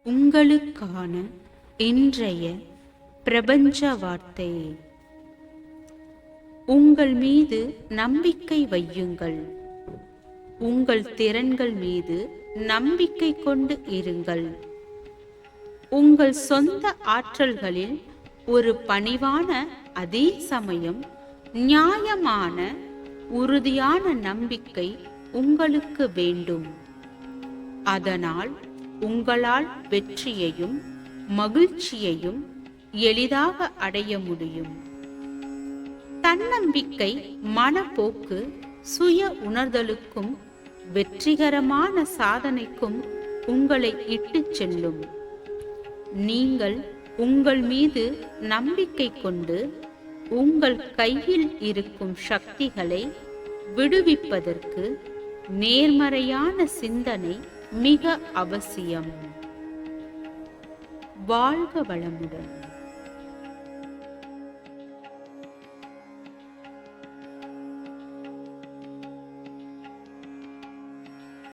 உங்களுக்கான இன்றைய பிரபஞ்ச வார்த்தை. உங்கள் மீது நம்பிக்கை வையுங்கள். உங்கள் திறன்கள் மீது நம்பிக்கை கொண்டு இருங்கள். உங்கள் சொந்த ஆற்றல்களில் ஒரு பணிவான, அதே சமயம் நியாயமான, உறுதியான நம்பிக்கை உங்களுக்கு வேண்டும். அதனால் உங்களால் வெற்றியையும் மகிழ்ச்சியையும் எளிதாக அடைய முடியும். தன்னம்பிக்கை மனப்போக்கு சுய உணர்தலுக்கும் வெற்றிகரமான சாதனைக்கும் உங்களை இட்டுச் செல்லும். நீங்கள் உங்கள் மீது நம்பிக்கை கொண்டு உங்கள் கையில் இருக்கும் சக்திகளை விடுவிப்பதற்கு நேர்மறையான சிந்தனை மிக அவசியம். வாழ்க வளமுடன்.